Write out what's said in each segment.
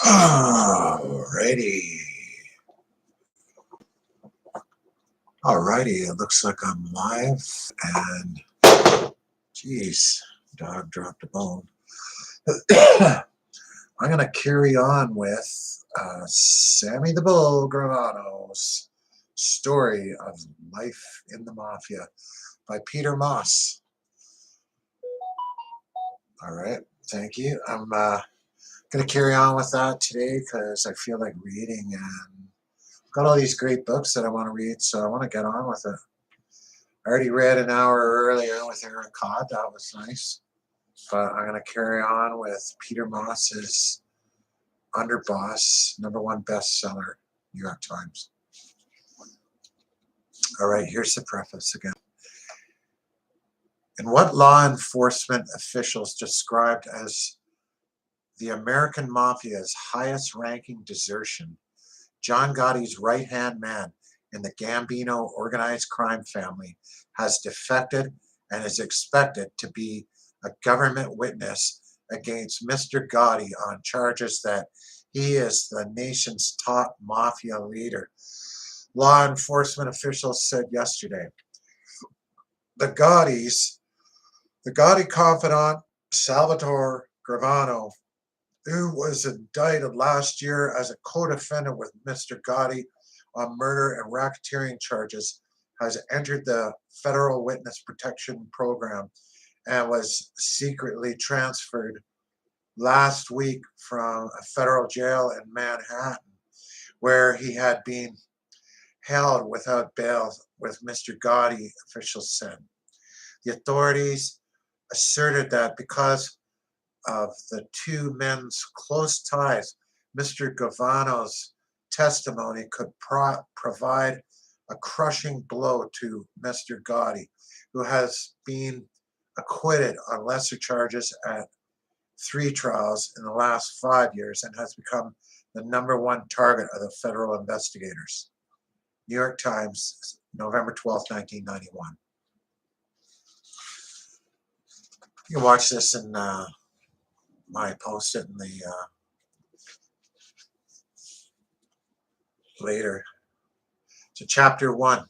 Alrighty. Alrighty, it looks like I'm live and geez, dog dropped a bone. I'm gonna carry on with Sammy the Bull Gravano's story of life in the mafia by Peter Moss. Alright, thank you. I'm gonna carry on with that today because I feel like reading and got all these great books that I want to read, so I want to get on with it. I already read an hour earlier with Eric Codd. That was nice. But I'm going to carry on with Peter Moss's Underboss, #1 bestseller, New York Times. All right, here's the preface again. In what law enforcement officials described as the American Mafia's highest-ranking desertion, John Gotti's right-hand man in the Gambino organized crime family has defected and is expected to be a government witness against Mr. Gotti on charges that he is the nation's top mafia leader. Law enforcement officials said yesterday. The Gotti confidant, Salvatore Gravano, who was indicted last year as a co-defendant with Mr. Gotti on murder and racketeering charges, has entered the Federal Witness Protection Program and was secretly transferred last week from a federal jail in Manhattan, where he had been held without bail with Mr. Gotti, officials said. The authorities asserted that because of the two men's close ties, Mr. Gravano's testimony could provide a crushing blow to Mr. Gotti, who has been acquitted on lesser charges at 3 trials in the last 5 years and has become the #1 target of the federal investigators. New York Times, November 12th, 1991. You can watch this in my post it in the later. So chapter 1.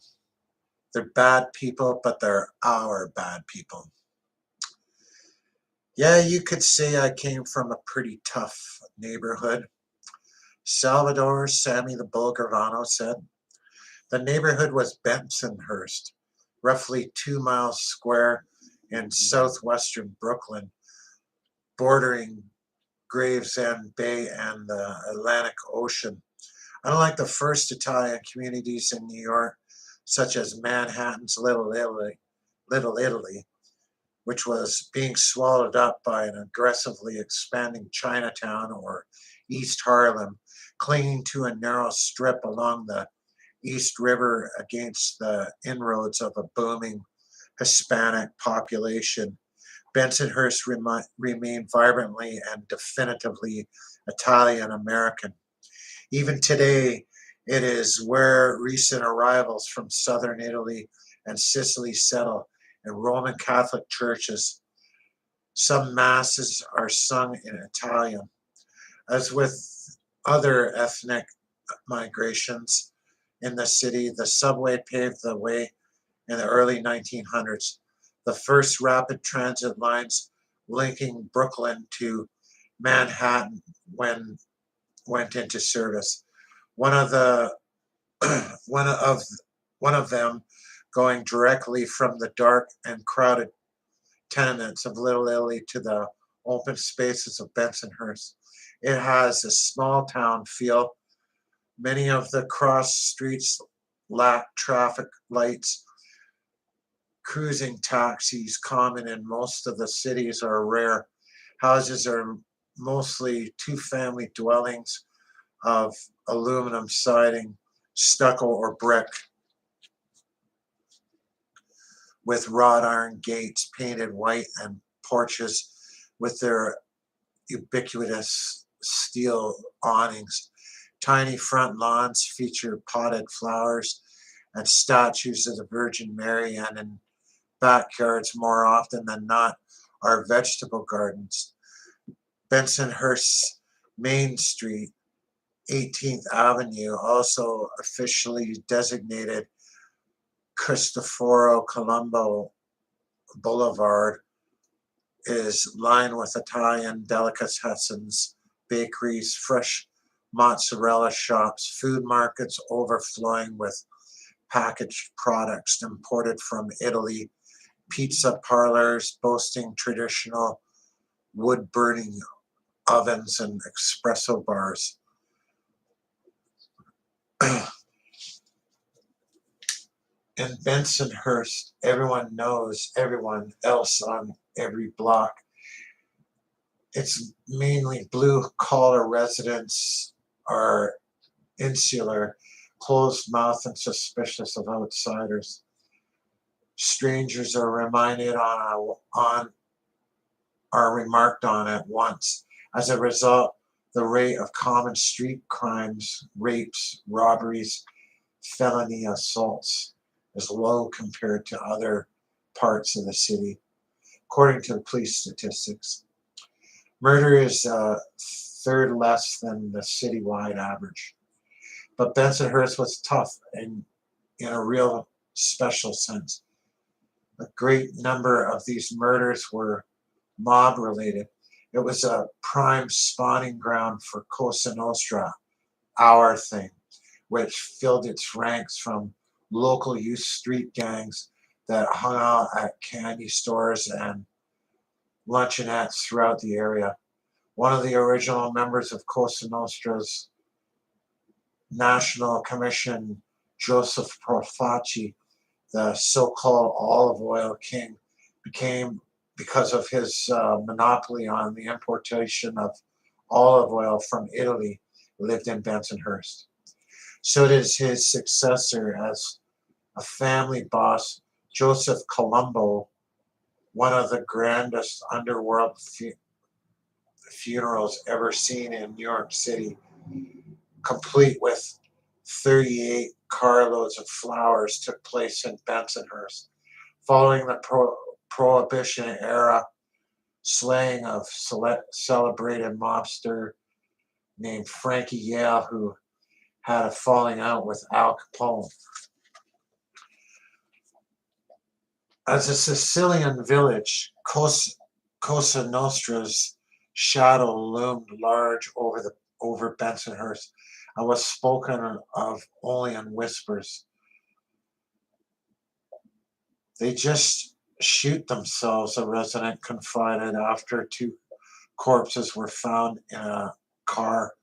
They're bad people, but they're our bad people. Yeah, you could say I came from a pretty tough neighborhood, Salvador Sammy the Bull Gravano said. The neighborhood was Bensonhurst, roughly 2 miles square in southwestern Brooklyn, bordering Gravesend Bay and the Atlantic Ocean. Unlike the first Italian communities in New York, such as Manhattan's Little Italy, which was being swallowed up by an aggressively expanding Chinatown, or East Harlem, clinging to a narrow strip along the East River against the inroads of a booming Hispanic population. Bensonhurst remained vibrantly and definitively Italian American. Even today, it is where recent arrivals from southern Italy and Sicily settle in Roman Catholic churches. Some masses are sung in Italian. As with other ethnic migrations in the city, the subway paved the way in the early 1900s. The first rapid transit lines linking Brooklyn to Manhattan went into service. One of the one of them going directly from the dark and crowded tenements of Little Italy to the open spaces of Bensonhurst. It has a small town feel. Many of the cross streets lack traffic lights. Cruising taxis, common in most of the cities, are rare. Houses are mostly two-family dwellings of aluminum siding, stucco, or brick, with wrought iron gates painted white and porches with their ubiquitous steel awnings. Tiny front lawns feature potted flowers and statues of the Virgin Mary, and in backyards, more often than not, are vegetable gardens. Bensonhurst's Main Street, 18th Avenue, also officially designated Cristoforo Colombo Boulevard, is lined with Italian delicatessens, bakeries, fresh mozzarella shops, food markets overflowing with packaged products imported from Italy, pizza parlors boasting traditional wood-burning ovens and espresso bars. In Bensonhurst, everyone knows everyone else on every block. It's mainly blue-collar residents are insular, closed-mouthed and suspicious of outsiders. Strangers are remarked on at once. As a result, the rate of common street crimes, rapes, robberies, felony assaults is low compared to other parts of the city, according to the police statistics. Murder is a third less than the citywide average. But Bensonhurst was tough in a real special sense. A great number of these murders were mob related. It was a prime spawning ground for Cosa Nostra, our thing, which filled its ranks from local youth street gangs that hung out at candy stores and luncheonettes throughout the area. One of the original members of Cosa Nostra's National Commission, Joseph Profaci, the so-called olive oil king, became, because of his monopoly on the importation of olive oil from Italy, lived in Bensonhurst. So did his successor as a family boss, Joseph Colombo, one of the grandest underworld funerals ever seen in New York City, complete with 38 carloads of flowers, took place in Bensonhurst. Following the Prohibition era slaying of celebrated mobster named Frankie Yale, who had a falling out with Al Capone. As a Sicilian village, Cosa Nostra's shadow loomed large over Bensonhurst and was spoken of only in whispers. They just shoot themselves, a resident confided after two corpses were found in a car,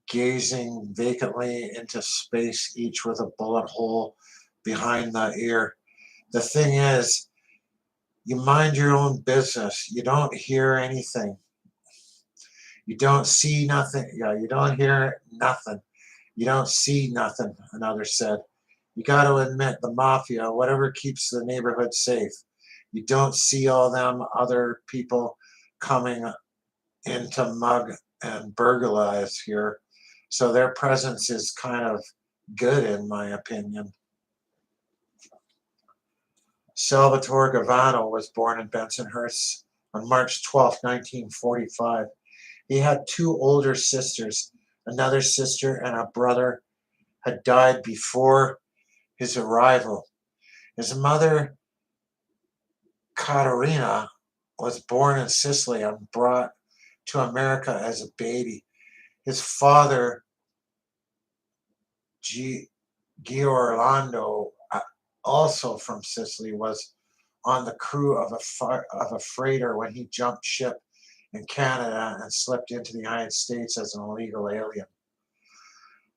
gazing vacantly into space, each with a bullet hole behind the ear. The thing is, you mind your own business. You don't hear anything. You don't see nothing. Yeah, you don't hear nothing. You don't see nothing, another said. You got to admit, the mafia, whatever keeps the neighborhood safe. You don't see all them other people coming in to mug and burglarize here. So their presence is kind of good, in my opinion. Salvatore Gravano was born in Bensonhurst on March 12, 1945. He had two older sisters. Another sister and a brother had died before his arrival. His mother, Caterina, was born in Sicily and brought to America as a baby. His father, Giorlando, also from Sicily, was on the crew of a freighter when he jumped ship in Canada and slipped into the United States as an illegal alien.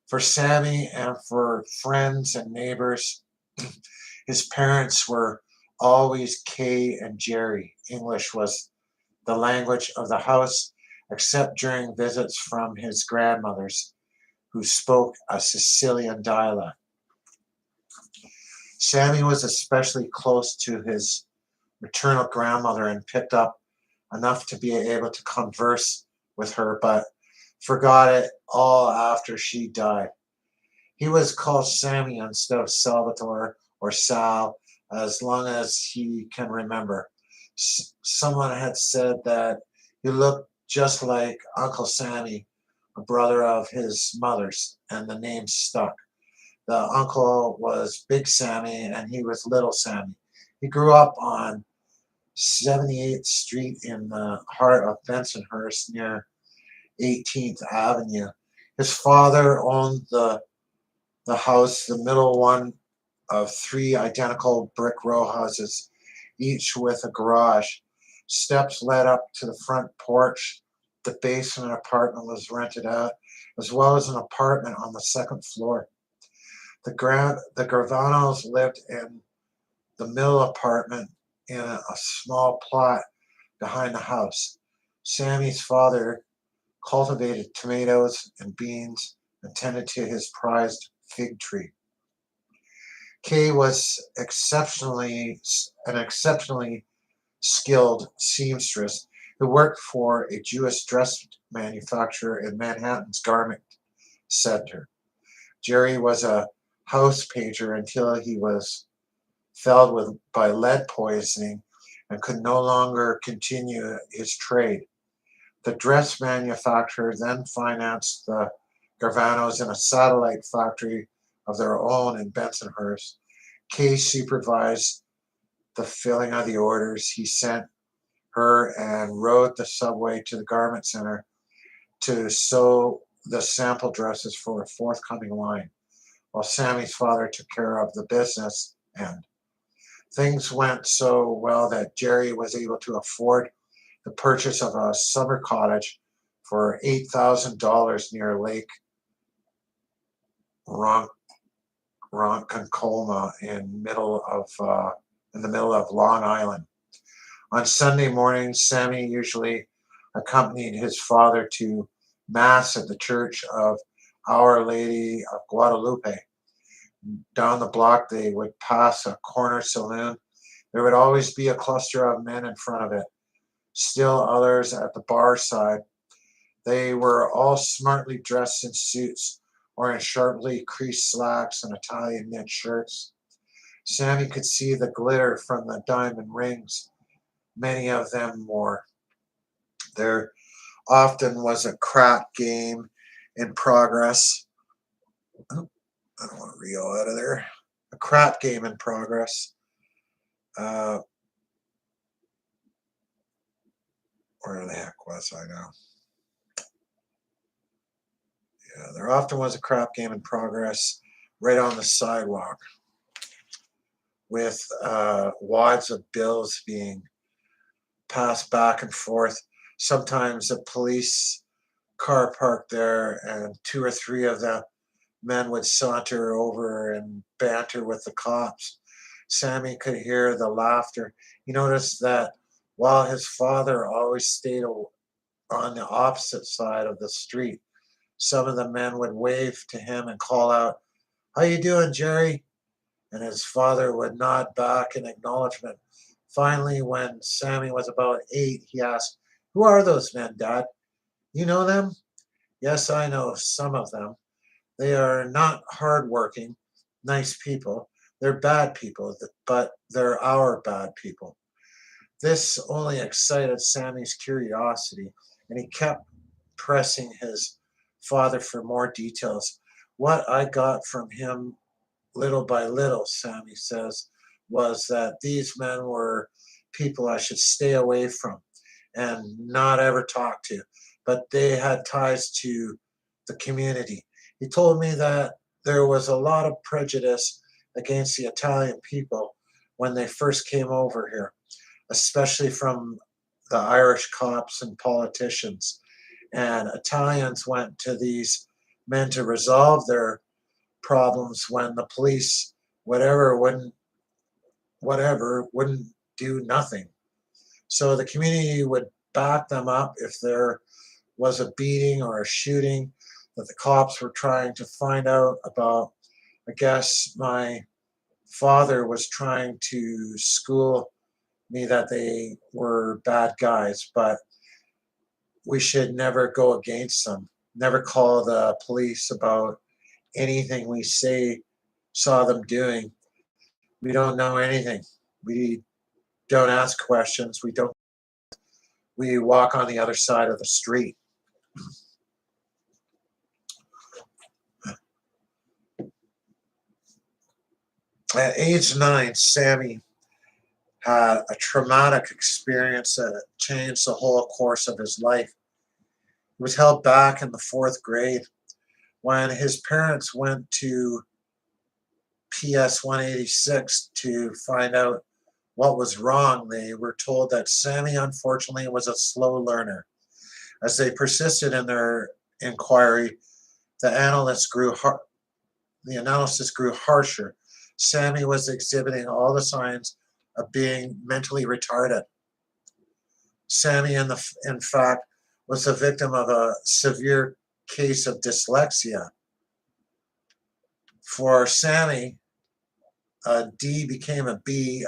For Sammy and for friends and neighbors, his parents were always Kay and Jerry. English was the language of the house, except during visits from his grandmothers, who spoke a Sicilian dialect. Sammy was especially close to his maternal grandmother and picked up enough to be able to converse with her, but forgot it all after she died. He was called Sammy instead of Salvatore or Sal as long as he can remember. Someone had said that he looked just like Uncle Sammy, a brother of his mother's, and the name stuck. The uncle was Big Sammy and he was Little Sammy. He grew up on 78th Street in the heart of Bensonhurst near 18th Avenue. His father owned the house, the middle one of three identical brick row houses, each with a garage. Steps led up to the front porch. The basement apartment was rented out, as well as an apartment on the second floor. The Gravanos lived in the middle apartment in a small plot behind the house. Sammy's father cultivated tomatoes and beans and tended to his prized fig tree. Kay was an exceptionally skilled seamstress who worked for a Jewish dress manufacturer in Manhattan's garment center. Jerry was a house painter until he was felled by lead poisoning and could no longer continue his trade. The dress manufacturer then financed the Garvanos in a satellite factory of their own in Bensonhurst. Kay supervised the filling of the orders he sent her and rode the subway to the garment center to sew the sample dresses for a forthcoming line, while Sammy's father took care of the business end. Things went so well that Jerry was able to afford the purchase of a summer cottage for $8,000 near Lake Ronkonkoma in the middle of Long Island. On Sunday mornings, Sammy usually accompanied his father to Mass at the Church of Our Lady of Guadalupe. Down the block, they would pass a corner saloon. There would always be a cluster of men in front of it, still others at the bar side. They were all smartly dressed in suits or in sharply creased slacks and Italian knit shirts. Sammy could see the glitter from the diamond rings many of them wore. There often was a crap game in progress. Oh, I don't want to reel out of there. A crap game in progress. Uh, where the heck was I now? Yeah, there often was a crap game in progress right on the sidewalk with wads of bills being passed back and forth. Sometimes a police car parked there and two or three of the men would saunter over and banter with the cops. Sammy could hear the laughter. He noticed that while his father always stayed on the opposite side of the street, some of the men would wave to him and call out, "How you doing, Jerry?" And his father would nod back in acknowledgement. Finally, when Sammy was about 8, he asked, "Who are those men, Dad? You know them?" "Yes, I know some of them. They are not hard-working, nice people. They're bad people, but they're our bad people." This only excited Sammy's curiosity, and he kept pressing his father for more details. What I got from him little by little, Sammy says, was that these men were people I should stay away from and not ever talk to, but they had ties to the community. He told me that there was a lot of prejudice against the Italian people when they first came over here, especially from the Irish cops and politicians. And Italians went to these men to resolve their problems when the police, whatever, wouldn't do nothing. So the community would back them up if there was a beating or a shooting that the cops were trying to find out about. I guess my father was trying to school me that they were bad guys, but we should never go against them, never call the police about anything we saw them doing. We don't know anything. We don't ask questions. We don't. we walk on the other side of the street. At age 9, Sammy had a traumatic experience that changed the whole course of his life. He was held back in the 4th grade when his parents went to PS 186 to find out what was wrong. They were told that Sammy, unfortunately, was a slow learner. As they persisted in their inquiry, the analysis grew harsher. Sammy was exhibiting all the signs of being mentally retarded. Sammy, in fact, was the victim of a severe case of dyslexia. For Sammy, a D became a B,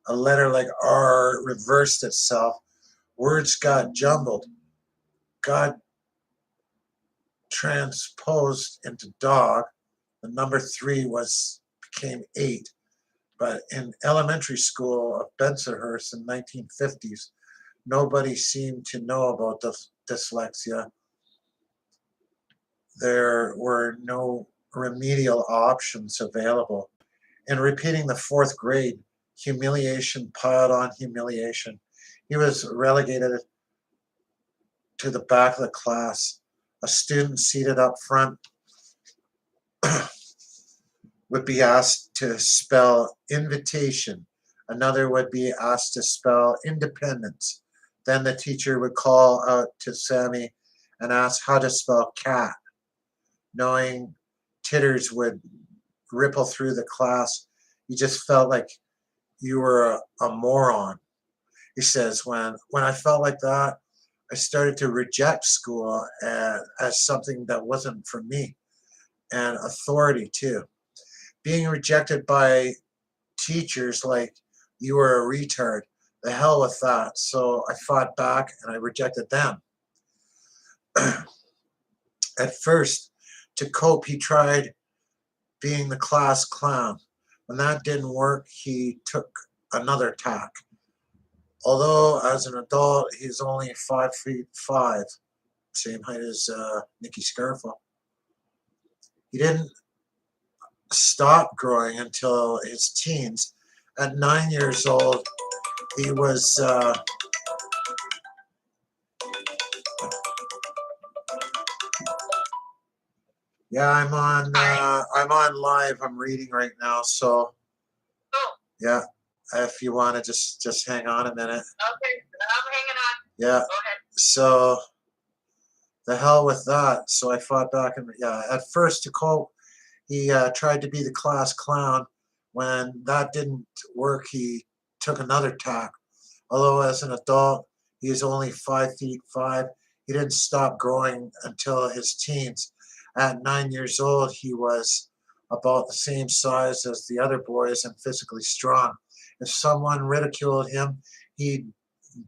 a letter like R reversed itself, words got jumbled, got transposed into dog. The number 3 became 8. But in elementary school of Bensonhurst in the 1950s, nobody seemed to know about dyslexia. There were no remedial options available. In repeating the 4th grade, humiliation piled on humiliation. He was relegated to the back of the class. A student seated up front would be asked to spell invitation. Another would be asked to spell independence. Then the teacher would call out to Sammy and ask how to spell cat. Knowing titters would ripple through the class, you just felt like you were a moron. He says, when I felt like that, I started to reject school as something that wasn't for me, and authority too. Being rejected by teachers like you were a retard, the hell with that. So I fought back and I rejected them. At first, to cope, he tried being the class clown. When that didn't work, he took another tack. Although as an adult, he's only 5'5", same height as Nicky Scarfo. He didn't stop growing until his teens. At 9 years old, he was yeah, I'm on live. I'm reading right now, so yeah. If you want to just hang on a minute. Okay, I'm hanging on. Yeah. Okay. So the hell with that. So I fought back, and yeah. At first, to cope, he tried to be the class clown. When that didn't work, he took another tack. Although as an adult, he is only 5'5", he didn't stop growing until his teens. At 9 years old, he was about the same size as the other boys and physically strong. If someone ridiculed him, he'd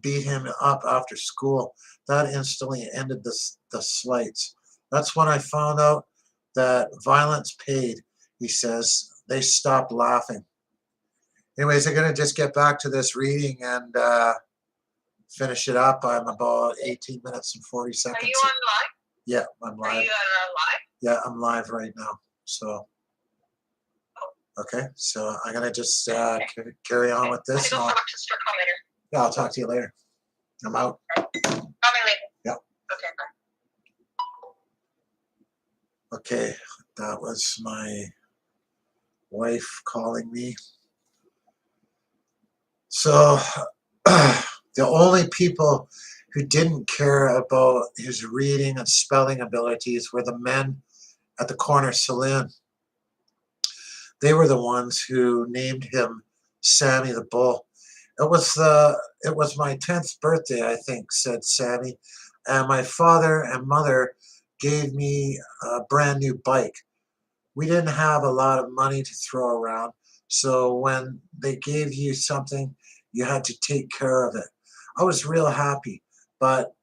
beat him up after school. That instantly ended the slights. That's when I found out that violence paid, he says. They stopped laughing. Anyways, I'm going to just get back to this reading and finish it up. I'm about 18 minutes and 40 seconds. Are you on live? Yeah, I'm live. Are you live? Yeah, I'm live right now. So, okay, so I'm going to just carry on with this. I'll talk later. Yeah, I'll talk to you later. I'm out. Call me later. Yeah. Okay, bye. Okay, that was my wife calling me. So the only people who didn't care about his reading and spelling abilities were the men at the corner saloon. They were the ones who named him Sammy the Bull. It was my 10th birthday, I think, said Sammy, and my father and mother gave me a brand new bike. We didn't have a lot of money to throw around, so when they gave you something, you had to take care of it. I was real happy, but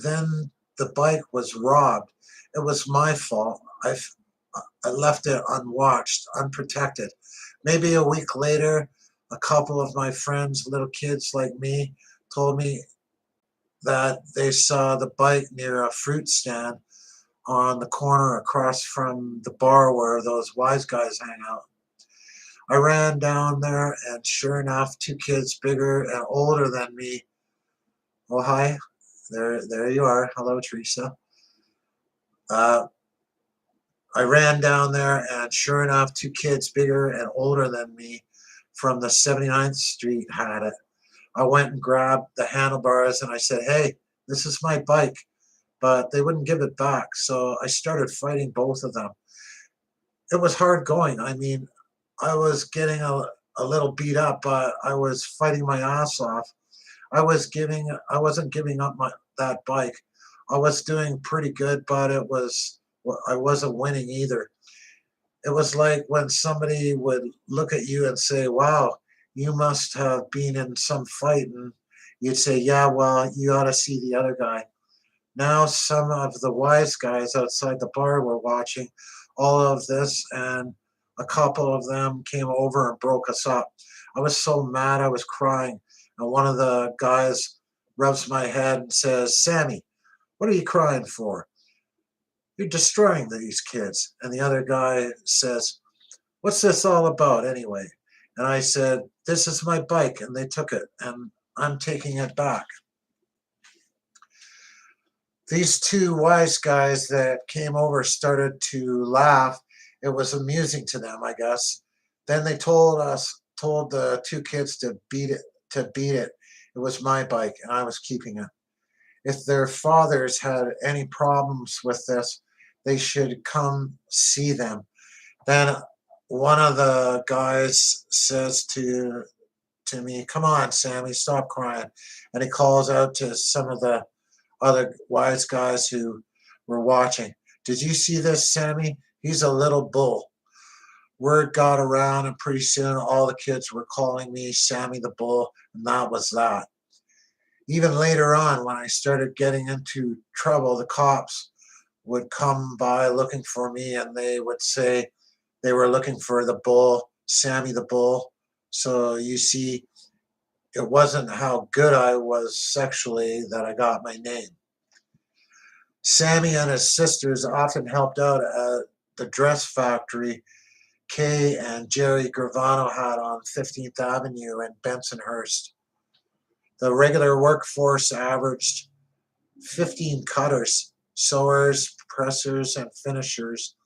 then the bike was robbed. It was my fault. I left it unwatched, unprotected. Maybe a week later, a couple of my friends, little kids like me, told me that they saw the bike near a fruit stand on the corner across from the bar where those wise guys hang out. I ran down there, and sure enough, two kids bigger and older than me. Oh, hi. There you are. Hello, Teresa. Uh, I ran down there, and sure enough, two kids bigger and older than me from the 79th Street had it. I went and grabbed the handlebars and I said, "Hey, this is my bike." But they wouldn't give it back. So I started fighting both of them. It was hard going. I mean, I was getting a little beat up, but I was fighting my ass off. I wasn't giving up that bike. I was doing pretty good, but I wasn't winning either. It was like when somebody would look at you and say, "Wow, you must have been in some fight," and you'd say, "Yeah, well, you ought to see the other guy." Now some of the wise guys outside the bar were watching all of this, and a couple of them came over and broke us up. I was so mad I was crying, and one of the guys rubs my head and says, "Sammy, what are you crying for? You're destroying these kids." And the other guy says, "What's this all about anyway?" And I said, "This is my bike, and they took it, and I'm taking it back." These two wise guys that came over started to laugh. It was amusing to them, I guess. Then they told the two kids to beat it. It was my bike, and I was keeping it. If their fathers had any problems with this, they should come see them. Then one of the guys says to me, "Come on, Sammy, stop crying." And he calls out to some of the other wise guys who were watching, "Did you see this, Sammy? He's a little bull." Word got around, and pretty soon all the kids were calling me Sammy the Bull, and that was that. Even later on, when I started getting into trouble, the cops would come by looking for me, and they would say they were looking for the bull, Sammy the Bull. So you see, it wasn't how good I was sexually that I got my name. Sammy and his sisters often helped out at the dress factory Kay and Jerry Gravano had on 15th Avenue in Bensonhurst. The regular workforce averaged 15 cutters, sewers, pressers, and finishers.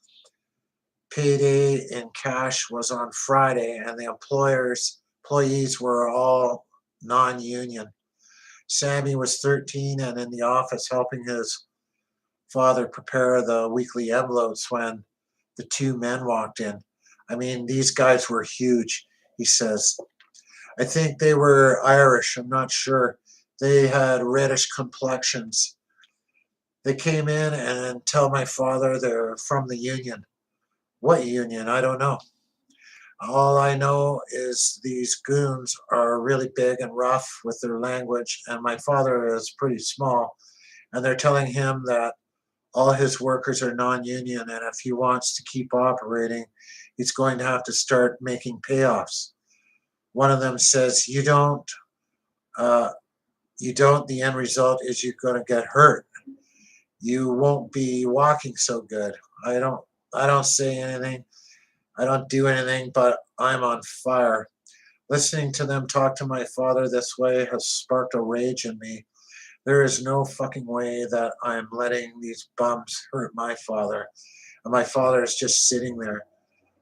Payday in cash was on Friday, and the employees were all non-union. Sammy was 13 and in the office helping his father prepare the weekly envelopes when the two men walked in. I mean, these guys were huge, he says. I think they were Irish, I'm not sure. They had reddish complexions. They came in and tell my father they're from the union. What union? I don't know. All I know is these goons are really big and rough with their language, and my father is pretty small, and they're telling him that all his workers are non-union, and if he wants to keep operating, he's going to have to start making payoffs. One of them says, uh, you don't, the end result is you're going to get hurt. You won't be walking so good. I don't, I don't say anything. I don't do anything, but I'm on fire. Listening to them talk to my father this way has sparked a rage in me. There is no fucking way that I'm letting these bums hurt my father. And my father is just sitting there,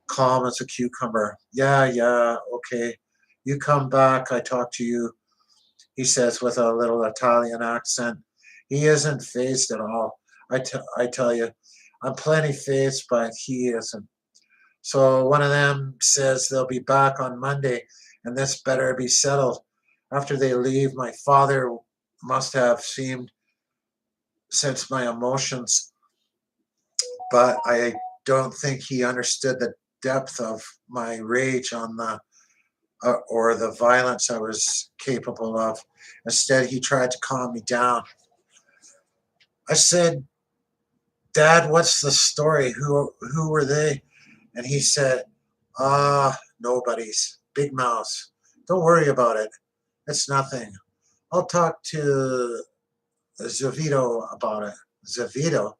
calm as a cucumber. "Yeah, yeah, okay. You come back, I talk to you," he says with a little Italian accent. He isn't phased at all. I tell you, I'm plenty phased, but he isn't. So one of them says they'll be back on Monday, and this better be settled. After they leave, my father must have seemed sense my emotions, but I don't think he understood the depth of my rage on the or the violence I was capable of. Instead, he tried to calm me down. I said, "Dad, what's the story? Who were they?" And he said, nobody's. Big mouths. Don't worry about it. It's nothing. I'll talk to Zavito about it. Zavito?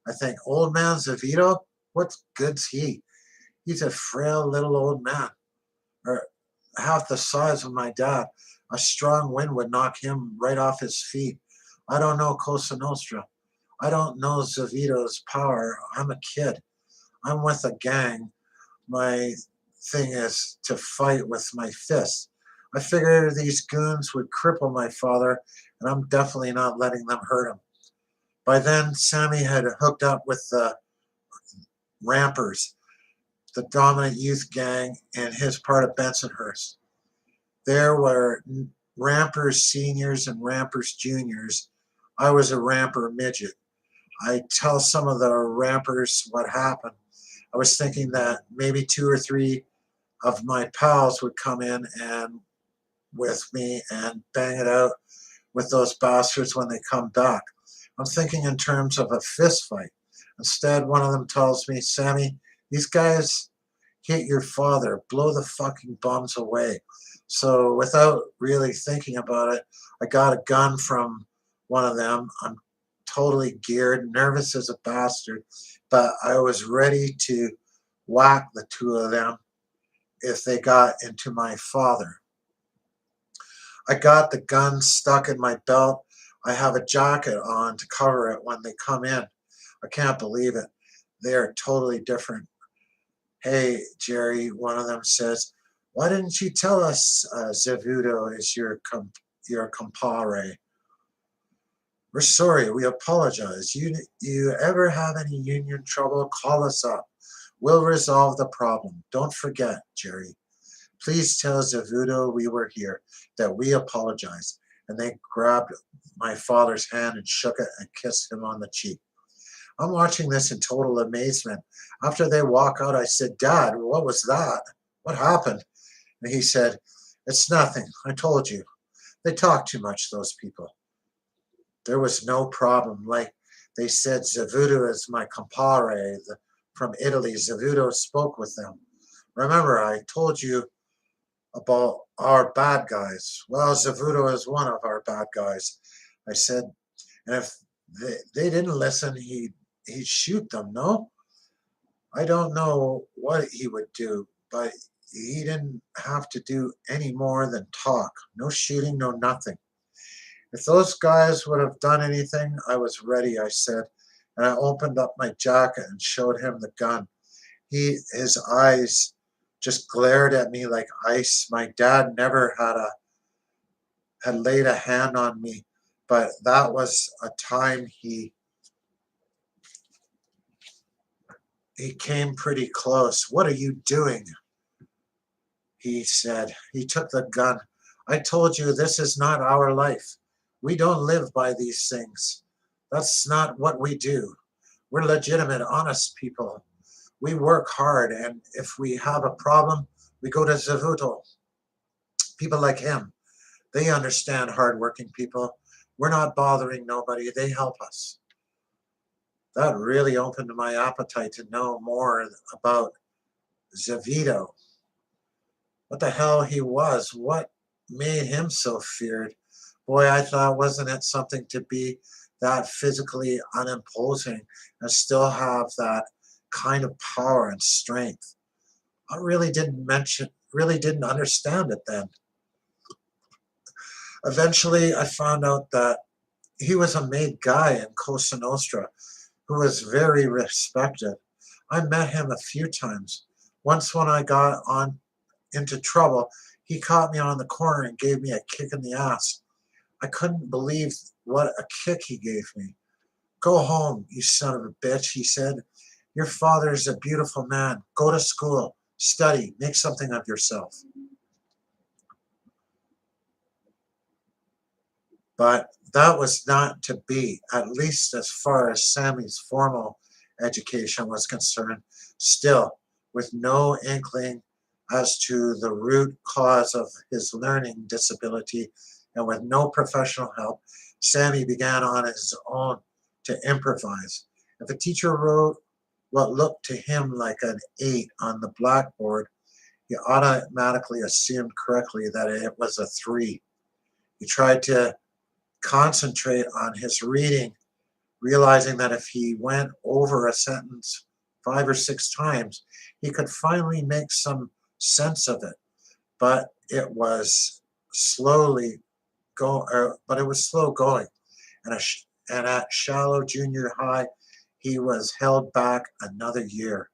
I think, old man Zavito? What good's he? He's a frail little old man, or half the size of my dad. A strong wind would knock him right off his feet. I don't know Cosa Nostra. I don't know Zavito's power. I'm a kid. I'm with a gang. My thing is to fight with my fists. I figured these goons would cripple my father, and I'm definitely not letting them hurt him. By then, Sammy had hooked up with the Rampers, the dominant youth gang, and his part of Bensonhurst. There were Rampers seniors and Rampers juniors. I was a Ramper midget. I tell some of the Rampers what happened. I was thinking that maybe two or three of my pals would come in and with me and bang it out with those bastards when they come back. I'm thinking in terms of a fist fight. Instead, one of them tells me, Sammy, these guys hit your father, blow the fucking bums away. So without really thinking about it, I got a gun from one of them. I'm totally geared, nervous as a bastard, but I was ready to whack the two of them if they got into my father. I got the gun stuck in my belt. I have a jacket on to cover it when they come in. I can't believe it. They are totally different. Hey, Jerry, one of them says, why didn't you tell us Zevudo is your compadre? We're sorry. We apologize. You ever have any union trouble, call us up. We'll resolve the problem. Don't forget, Jerry. Please tell Zevudo we were here, that we apologize. And they grabbed my father's hand and shook it and kissed him on the cheek. I'm watching this in total amazement. After they walk out, I said, Dad, what was that? What happened? And he said, it's nothing. I told you. They talk too much, those people. There was no problem. Like they said, Zevudo is my compadre from Italy. Zevudo spoke with them. Remember, I told you about our bad guys. Well, Zevudo is one of our bad guys. I said, and if they didn't listen, he'd shoot them, no? I don't know what he would do, but he didn't have to do any more than talk. No shooting, no nothing. If those guys would have done anything, I was ready, I said, and I opened up my jacket and showed him the gun. His eyes just glared at me like ice. My dad never had laid a hand on me, but that was a time he came pretty close. What are you doing? He said. He took the gun. I told you this is not our life. We don't live by these things. That's not what we do. We're legitimate, honest people. We work hard, and if we have a problem, we go to Zavuto. People like him, they understand hardworking people. We're not bothering nobody. They help us. That really opened my appetite to know more about Zavito. What the hell he was, what made him so feared. Boy, I thought, wasn't it something to be that physically unimposing and still have that kind of power and strength? I really didn't understand it then. Eventually, I found out that he was a made guy in Cosa Nostra who was very respected. I met him a few times. Once when I got on into trouble, he caught me on the corner and gave me a kick in the ass. I couldn't believe what a kick he gave me. Go home, you son of a bitch, he said. Your father's a beautiful man. Go to school, study, make something of yourself. But that was not to be, at least as far as Sammy's formal education was concerned. Still, with no inkling as to the root cause of his learning disability and with no professional help, Sammy began on his own to improvise. If a teacher wrote what looked to him like an 8 on the blackboard, he automatically assumed correctly that it was a 3. He tried to concentrate on his reading, realizing that if he went over a sentence 5 or 6 times, he could finally make some sense of it. But it was but it was slow going. And at Shallow Junior High, he was held back another year.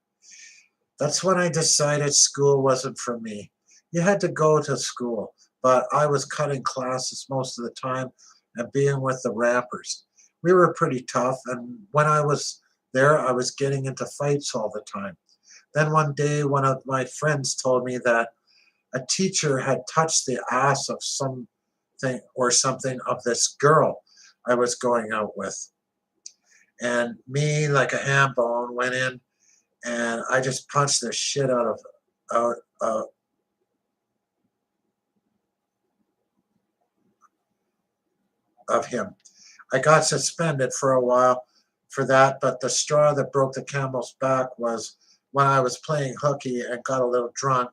That's when I decided school wasn't for me. You had to go to school, but I was cutting classes most of the time and being with the rappers. We were pretty tough, and when I was there, I was getting into fights all the time. Then one day, one of my friends told me that a teacher had touched the ass of something of this girl I was going out with. And me, like a ham bone, went in and I just punched the shit out, of him. I got suspended for a while for that, but the straw that broke the camel's back was when I was playing hooky and got a little drunk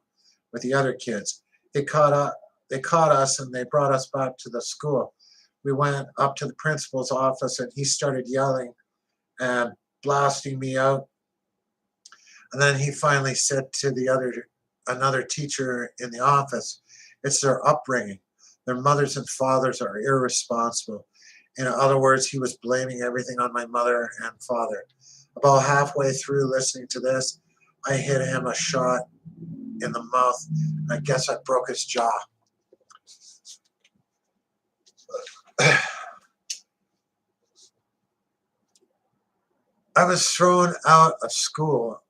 with the other kids. They caught up, they caught us and they brought us back to the school. We went up to the principal's office and he started yelling and blasting me out. And then he finally said to another teacher in the office, it's their upbringing. Their mothers and fathers are irresponsible. In other words, he was blaming everything on my mother and father. About halfway through listening to this, I hit him a shot in the mouth. I guess I broke his jaw. I was thrown out of school.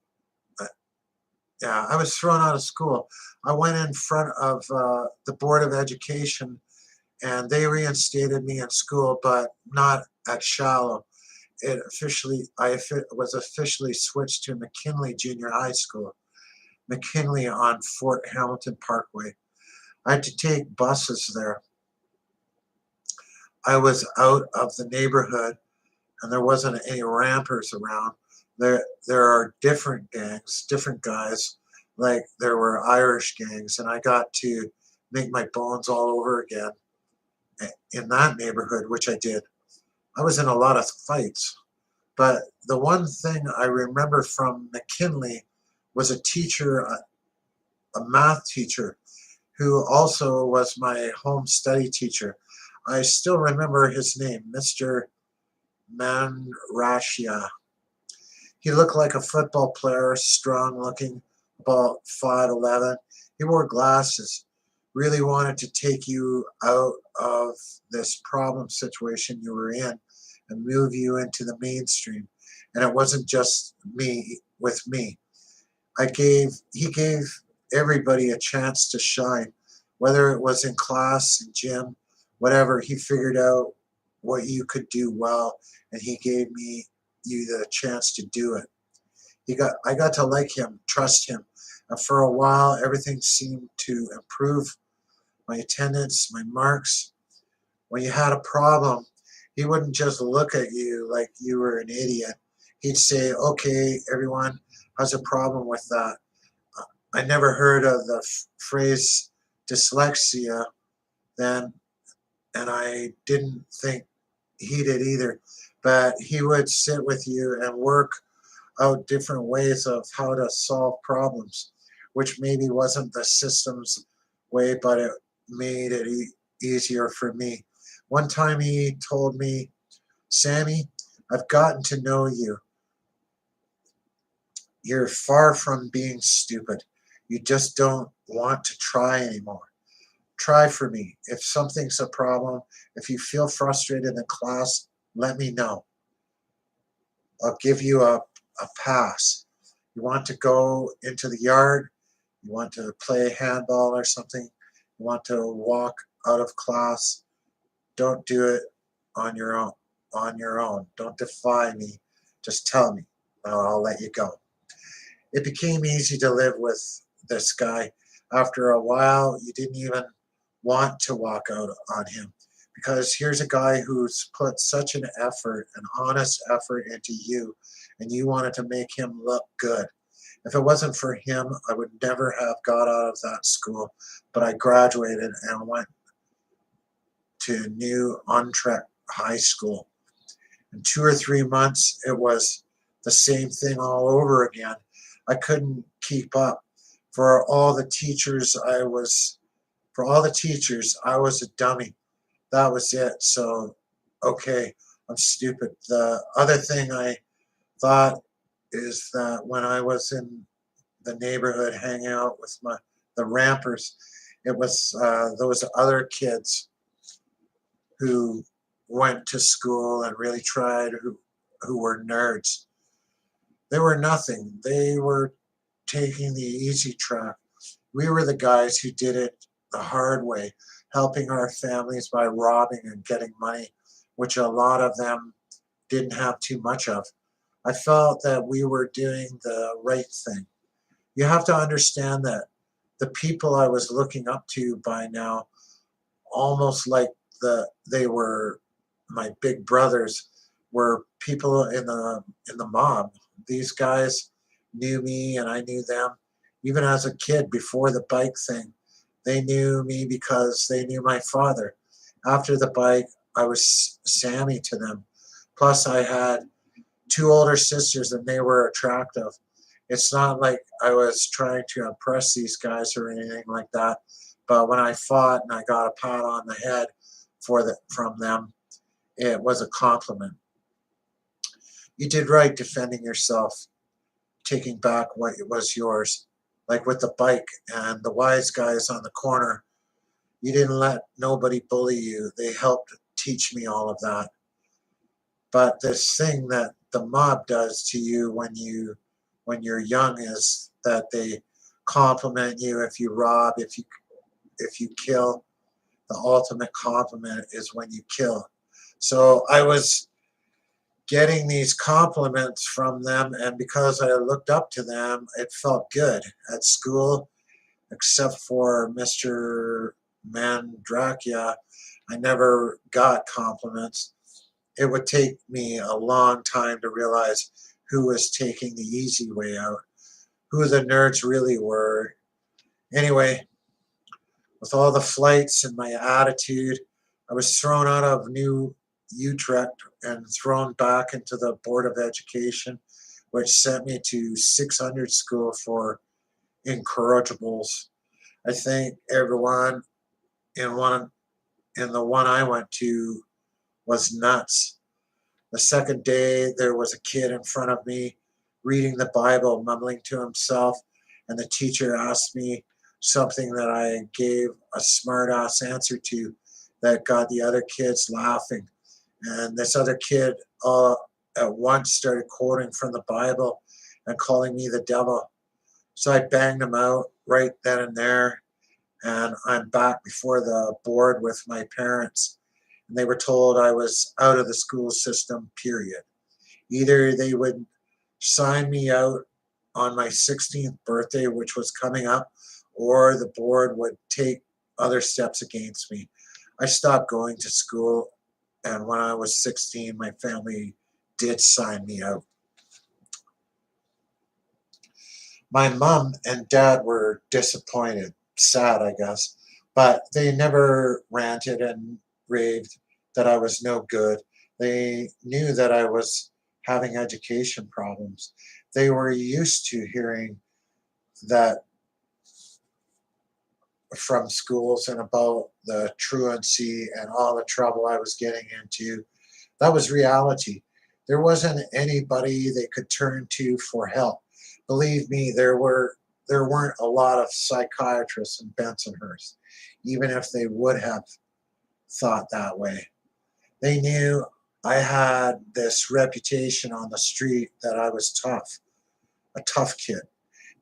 Yeah, I was thrown out of school. I went in front of the Board of Education and they reinstated me in school, but not at Shallow. Was officially switched to McKinley Junior High School, McKinley on Fort Hamilton Parkway. I had to take buses there. I was out of the neighborhood and there wasn't any rampers around. There are different gangs, different guys, like there were Irish gangs, and I got to make my bones all over again in that neighborhood, which I did. I was in a lot of fights, but the one thing I remember from McKinley was a teacher, a math teacher, who also was my home study teacher. I still remember his name, Mr. Manrashia. He looked like a football player, strong looking, about 5'11". He wore glasses. Really wanted to take you out of this problem situation you were in and move you into the mainstream. And it wasn't just me with me. He gave everybody a chance to shine, whether it was in class, in gym, whatever. He figured out what you could do well, and he gave you the chance to do it. I got to like him, trust him, and for a while everything seemed to improve. My attendance, my marks. When you had a problem, he wouldn't just look at you like you were an idiot. He'd say, "Okay, everyone has a problem with that." I never heard of the phrase dyslexia then, and I didn't think he did either. But he would sit with you and work out different ways of how to solve problems, which maybe wasn't the system's way, but it made it easier for me. One time he told me, "Sammy, I've gotten to know you. You're far from being stupid. You just don't want to try anymore. Try for me. If something's a problem, if you feel frustrated in class, let me know. I'll give you a pass. You want to go into the yard, you want to play handball or something, you want to walk out of class, don't do it on your own. Don't defy me. Just tell me. I'll let you go." It became easy to live with this guy. After a while, you didn't even want to walk out on him because here's a guy who's put such an effort, an honest effort into you, and you wanted to make him look good. If it wasn't for him, I would never have got out of that school, but I graduated and went to New Utrecht High School. In 2 or 3 months, it was the same thing all over again. I couldn't keep up. For all the teachers, I was a dummy. That was it. So, okay, I'm stupid. The other thing I thought is that when I was in the neighborhood hanging out with the rampers, it was those other kids who went to school and really tried, who were nerds. They were nothing. They were taking the easy track. We were the guys who did it the hard way, helping our families by robbing and getting money, which a lot of them didn't have too much of. I felt that we were doing the right thing. You have to understand that the people I was looking up to by now, almost like they were my big brothers, were people in the mob. These guys knew me and I knew them. Even as a kid, before the bike thing, they knew me because they knew my father. After the bike, I was Sammy to them. Plus, I had two older sisters and they were attractive. It's not like I was trying to impress these guys or anything like that. But when I fought and I got a pat on the head from them, it was a compliment. You did right defending yourself, taking back what was yours. Like with the bike and the wise guys on the corner, you didn't let nobody bully you. They helped teach me all of that. But this thing that the mob does to you when you're young is that they compliment you if you rob, if you kill. The ultimate compliment is when you kill. So I was getting these compliments from them, and because I looked up to them, it felt good at school, except for Mr. Mandrakia. I never got compliments. It would take me a long time to realize who was taking the easy way out, who the nerds really were. Anyway, with all the flights and my attitude, I was thrown out of New Utrecht and thrown back into the Board of Education, which sent me to 600 school for incorrigibles. I think everyone in one in the one I went to was nuts. The second day, there was a kid in front of me reading the Bible, mumbling to himself, and the teacher asked me something that I gave a smart ass answer to that got the other kids laughing. And this other kid at once started quoting from the Bible and calling me the devil. So I banged him out right then and there, and I'm back before the board with my parents. And they were told I was out of the school system, period. Either they would sign me out on my 16th birthday, which was coming up, or the board would take other steps against me. I stopped going to school, and when I was 16, my family did sign me out. My mom and dad were disappointed, sad, I guess, but they never ranted and raved that I was no good. They knew that I was having education problems. They were used to hearing that from schools and about the truancy and all the trouble I was getting into. That was reality. There wasn't anybody they could turn to for help. Believe me, there weren't a lot of psychiatrists in Bensonhurst, even if they would have thought that way. They knew I had this reputation on the street that I was tough, a tough kid.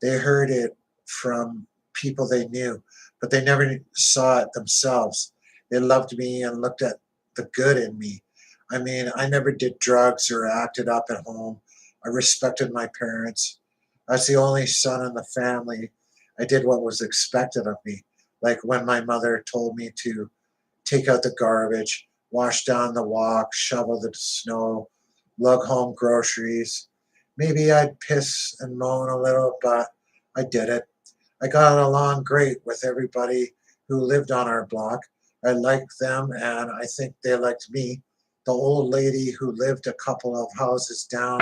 They heard it from people they knew, but they never saw it themselves. They loved me and looked at the good in me. I mean, I never did drugs or acted up at home. I respected my parents. As the only son in the family, I did what was expected of me. Like when my mother told me to take out the garbage, wash down the walk, shovel the snow, lug home groceries. Maybe I'd piss and moan a little, but I did it. I got along great with everybody who lived on our block. I liked them, and I think they liked me. The old lady who lived a couple of houses down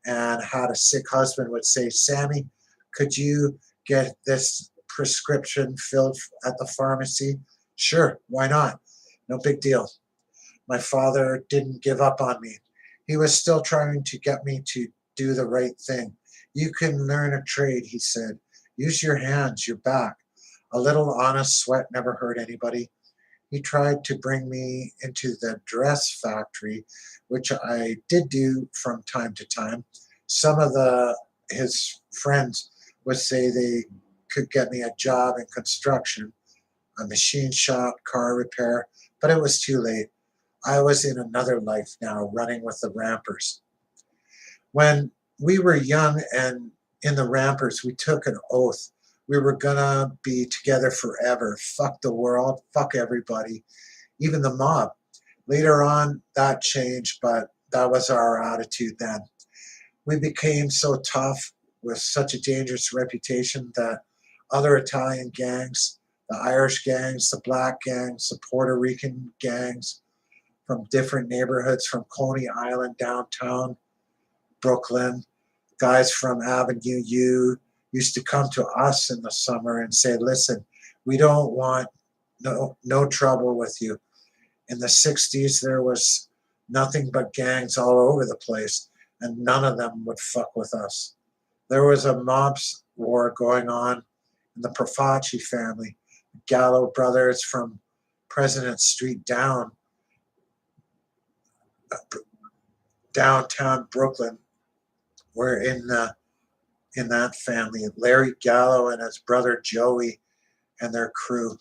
and had a sick husband would say, Sammy, could you get this prescription filled at the pharmacy? Sure, why not? No big deal. My father didn't give up on me. He was still trying to get me to do the right thing. You can learn a trade, he said. Use your hands, your back. A little honest sweat never hurt anybody. He tried to bring me into the dress factory, which I did do from time to time. Some of his friends would say they could get me a job in construction, a machine shop, car repair, but it was too late. I was in another life now, running with the Rampers. When we were young and in the Rampers, we took an oath. We were gonna be together forever. Fuck the world, fuck everybody, even the mob. Later on, that changed, but that was our attitude then. We became so tough with such a dangerous reputation that other Italian gangs, the Irish gangs, the black gangs, the Puerto Rican gangs from different neighborhoods from Coney Island downtown, Brooklyn, guys from Avenue U used to come to us in the summer and say, listen, we don't want no trouble with you. In the 60s, there was nothing but gangs all over the place, and none of them would fuck with us. There was a mobs war going on in the Profaci family. Gallo brothers from President Street downtown Brooklyn were in that family. Larry Gallo and his brother Joey and their crew.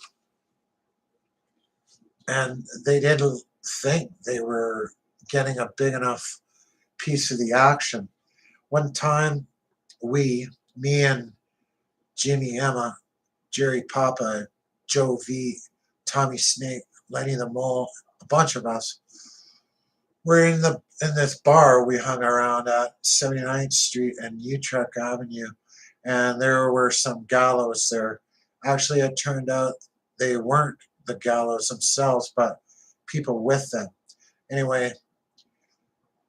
And they didn't think they were getting a big enough piece of the action. One time, me and Jimmy Emma, Jerry Papa, Joe V, Tommy Snake, Lenny the Mole, a bunch of us, were in this bar we hung around at 79th Street and Utrecht Avenue, and there were some gallows there. Actually, it turned out they weren't the gallows themselves, but people with them. Anyway,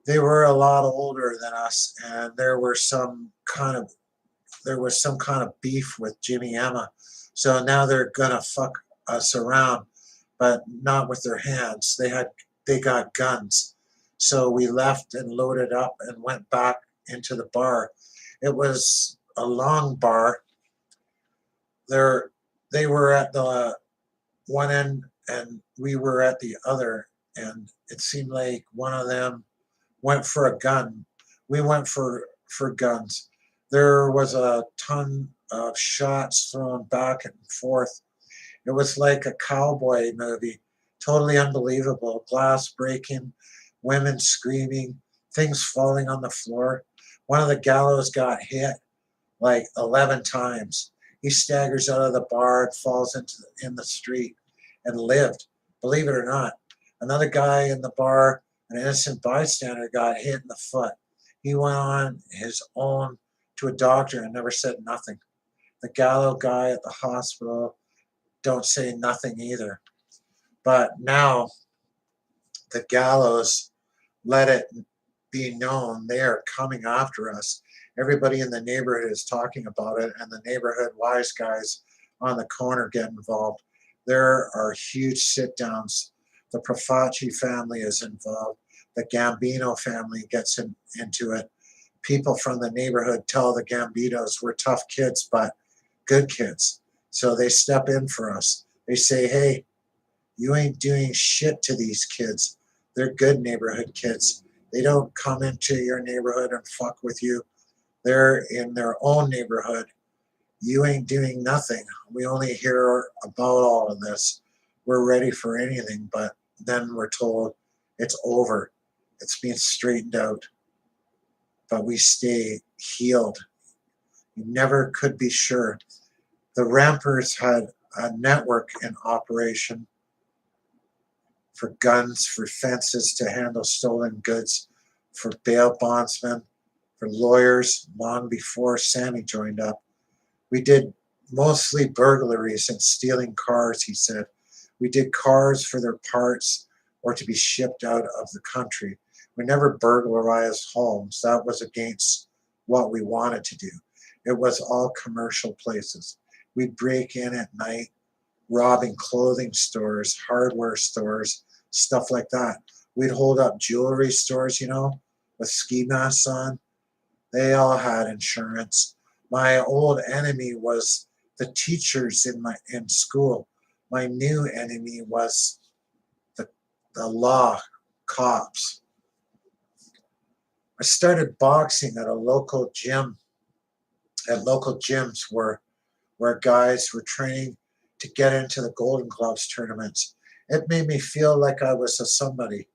they were a lot older than us, and there was some kind of beef with Jimmy Emma. So now they're gonna fuck us around, but not with their hands. They got guns. So we left and loaded up and went back into the bar. It was a long bar. There they were at the one end and we were at the other, and it seemed like one of them went for a gun. We went for guns. There was a ton of shots thrown back and forth. It was like a cowboy movie, totally unbelievable. Glass breaking, women screaming, things falling on the floor. One of the gallows got hit like 11 times. He staggers out of the bar and falls in the street and lived, believe it or not. Another guy in the bar, an innocent bystander, got hit in the foot. He went on his own to a doctor and never said nothing. The gallow guy at the hospital don't say nothing either. But now the gallows let it be known they are coming after us. Everybody in the neighborhood is talking about it, and the neighborhood wise guys on the corner get involved. There are huge sit downs. The Profaci family is involved. The Gambino family gets into it. People from the neighborhood tell the Gambinos we're tough kids, but good kids. So they step in for us. They say, hey, you ain't doing shit to these kids. They're good neighborhood kids. They don't come into your neighborhood and fuck with you. They're in their own neighborhood. You ain't doing nothing. We only hear about all of this. We're ready for anything, but then we're told it's over. It's being straightened out. But we stay healed. You never could be sure. The Rampers had a network in operation for guns, for fences to handle stolen goods, for bail bondsmen, for lawyers long before Sammy joined up. We did mostly burglaries and stealing cars, he said. We did cars for their parts or to be shipped out of the country. We never burglarized homes. That was against what we wanted to do. It was all commercial places. We'd break in at night, robbing clothing stores, hardware stores, stuff like that. We'd hold up jewelry stores, with ski masks on. They all had insurance. My old enemy was the teachers in school. My new enemy was the, the law, cops. I started boxing at local gyms where guys were training to get into the Golden Gloves tournaments. It made me feel like I was a somebody.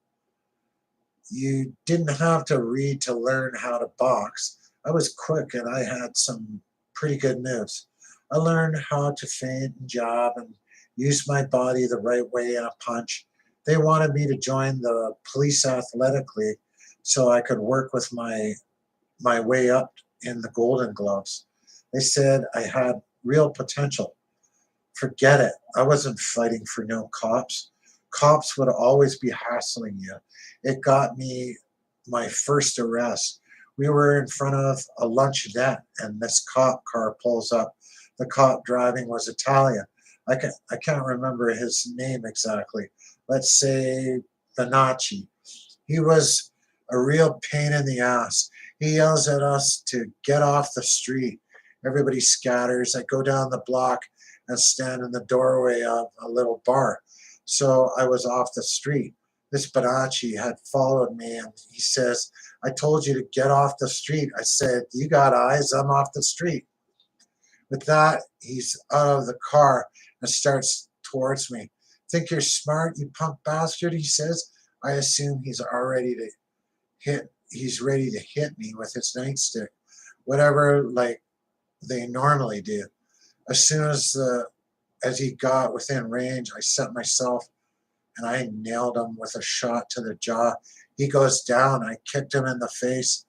You didn't have to read to learn how to box. I was quick and I had some pretty good moves. I learned how to feint and jab and use my body the right way in a punch. They wanted me to join the police athletic league so I could work with my way up in the Golden Gloves. They said I had real potential. Forget it. I wasn't fighting for no cops. Cops would always be hassling you. It got me my first arrest. We were in front of a luncheonette and this cop car pulls up. The cop driving was Italian. I can't remember his name exactly. Let's say Bonacci. He was a real pain in the ass. He yells at us to get off the street. Everybody scatters. I go down the block and stand in the doorway of a little bar. So I was off the street. This Bonacci had followed me and he says, I told you to get off the street. I said, you got eyes, I'm off the street. With that, he's out of the car and starts towards me. Think you're smart, you punk bastard, he says. I assume he's ready to hit me with his nightstick. Whatever like they normally do. As soon as he got within range, I set myself and I nailed him with a shot to the jaw. He goes down. I kicked him in the face.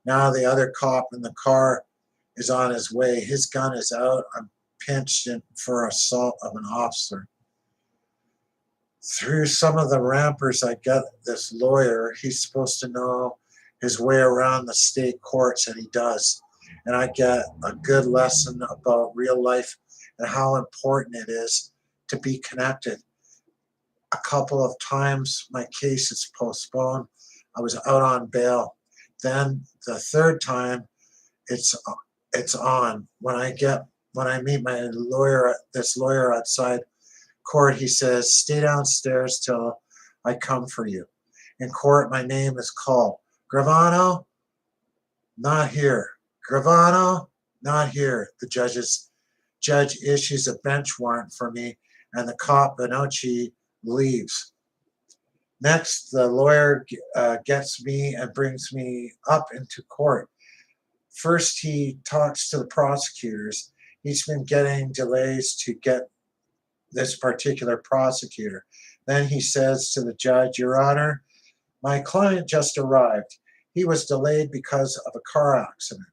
Now the other cop in the car is on his way. His gun is out. I'm pinched in for assault of an officer. Through some of the rampers, I get this lawyer. He's supposed to know his way around the state courts, and he does. And I get a good lesson about real life and how important it is to be connected. A couple of times my case is postponed. I was out on bail. Then the third time it's it's on. When I meet my lawyer, this lawyer outside court, he says, stay downstairs till I come for you. In court, my name is called. Gravano, not here. Gravano, not here. The judge issues a bench warrant for me, and the cop Bonacci leaves. Next, the lawyer gets me and brings me up into court. First, he talks to the prosecutors. He's been getting delays to get this particular prosecutor. Then he says to the judge, Your Honor, my client just arrived. He was delayed because of a car accident.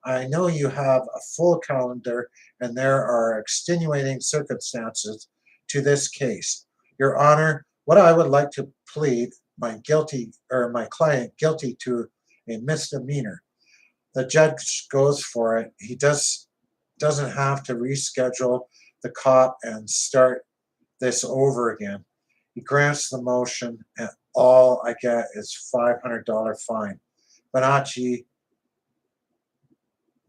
I know you have a full calendar and there are extenuating circumstances to this case. Your Honor, what I would like to plead my client guilty to a misdemeanor. The judge goes for it. He doesn't have to reschedule the cop and start this over again. He grants the motion, and all I get is $500 fine. Bonacci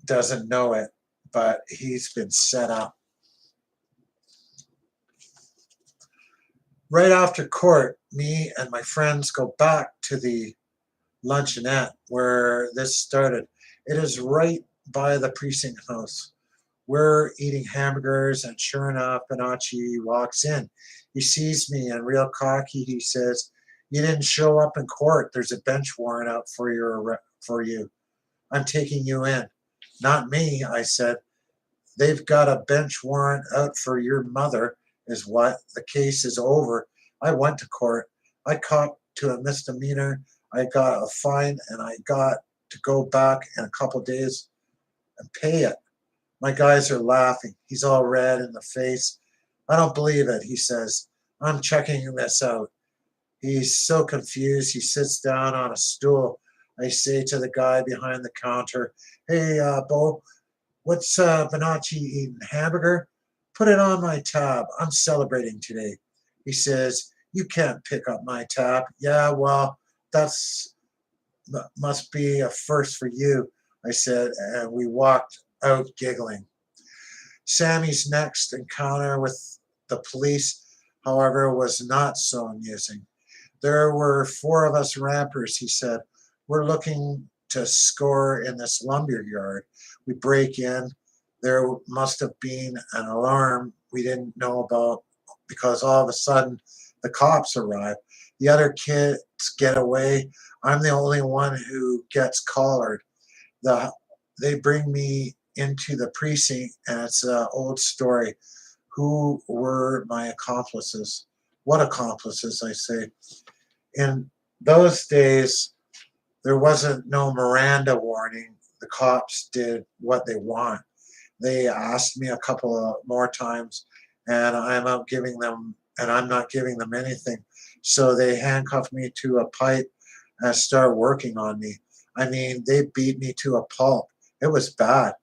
doesn't know it, but he's been set up. Right after court, me and my friends go back to the luncheonette where this started. It is right by the precinct house. We're eating hamburgers, and sure enough, Bonacci walks in. He sees me, and real cocky, he says, "You didn't show up in court. There's a bench warrant out for you. I'm taking you in." "Not me," I said. "They've got a bench warrant out for your mother, is what. The case is over. I went to court. I copped to a misdemeanor. I got a fine, and I got to go back in a couple days and pay it." My guys are laughing. He's all red in the face. "I don't believe it," he says. I'm checking this out. He's so confused. He sits down on a stool. I say to the guy behind the counter, "Hey, Bo, what's Bonacci eating? Hamburger? Put it on my tab. I'm celebrating today." He says, "You can't pick up my tab." "Yeah, well, that's must be a first for you," I said, and we walked out giggling. Sammy's next encounter with the police, however, was not so amusing. "There were four of us rampers," he said. "We're looking to score in this lumber yard. We break in. There must have been an alarm we didn't know about because all of a sudden the cops arrive. The other kids get away. I'm the only one who gets collared. The, they bring me into the precinct, and it's an old story. Who were my accomplices?" "What accomplices?" I say. In those days, there wasn't no Miranda warning. The cops did what they want. They asked me a couple of more times, and I'm not giving them anything. So they handcuffed me to a pipe and start working on me. I mean, they beat me to a pulp. It was bad.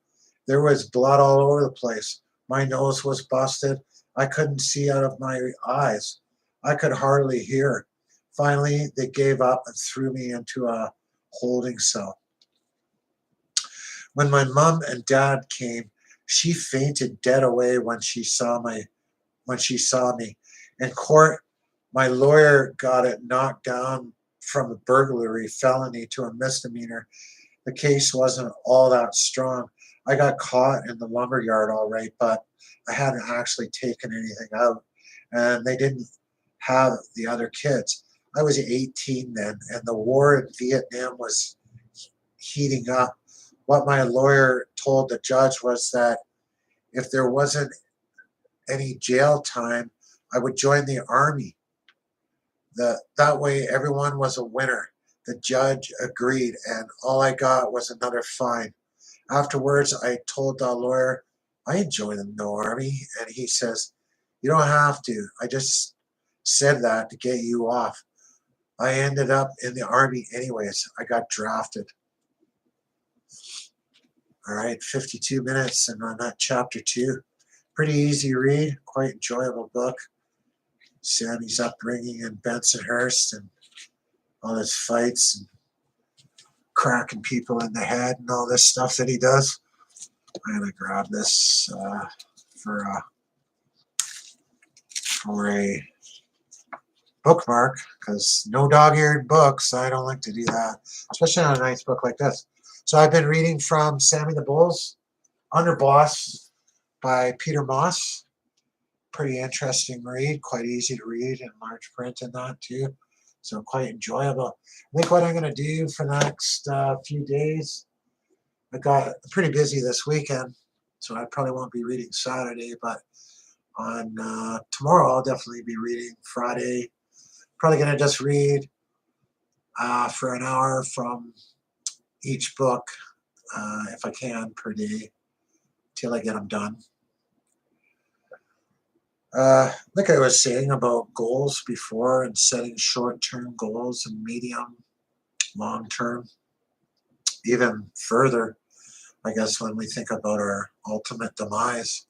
There was blood all over the place. My nose was busted. I couldn't see out of my eyes. I could hardly hear. Finally, they gave up and threw me into a holding cell. When my mom and dad came, she fainted dead away when she saw me. In court, my lawyer got it knocked down from a burglary felony to a misdemeanor. The case wasn't all that strong. I got caught in the lumberyard all right, but I hadn't actually taken anything out, and they didn't have the other kids. I was 18 then, and the war in Vietnam was heating up. What my lawyer told the judge was that if there wasn't any jail time, I would join the army. That way, everyone was a winner. The judge agreed, and all I got was another fine. Afterwards, I told the lawyer I ain't joining the army, and he says, "You don't have to. I just said that to get you off." I ended up in the army anyways. I got drafted. All right, 52 minutes, and on that chapter 2. Pretty easy read, quite enjoyable book. Sammy's upbringing in Bensonhurst and all his fights and cracking people in the head and all this stuff that he does. I'm gonna grab this for a bookmark because no dog-eared books. I don't like to do that, especially on a nice book like this. So I've been reading from Sammy the Bull's Underboss by Peter Moss. Pretty interesting read, quite easy to read in large print and that too. So quite enjoyable. I think what I'm going to do for the next few days, I got pretty busy this weekend, so I probably won't be reading Saturday, but on tomorrow I'll definitely be reading. Friday, probably going to just read for an hour from each book, if I can, per day, till I get them done. Like I was saying about goals before and setting short-term goals and medium, long-term, even further, I guess when we think about our ultimate demise,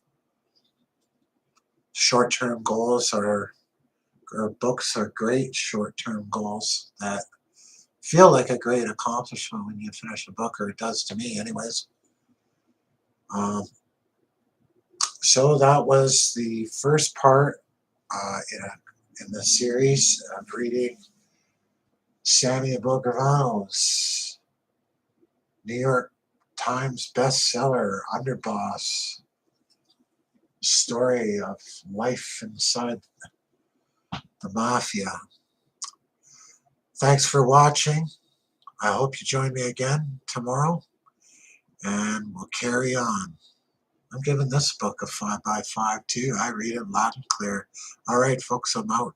short-term goals or books are great short-term goals that feel like a great accomplishment when you finish a book, or it does to me anyways. So that was the first part in the series of reading Sammy The Bull Gravano's New York Times bestseller, Underboss, story of life inside the mafia. Thanks for watching. I hope you join me again tomorrow, and we'll carry on. I'm giving this book a 5 by 5 too. I read it loud and clear. All right, folks, I'm out.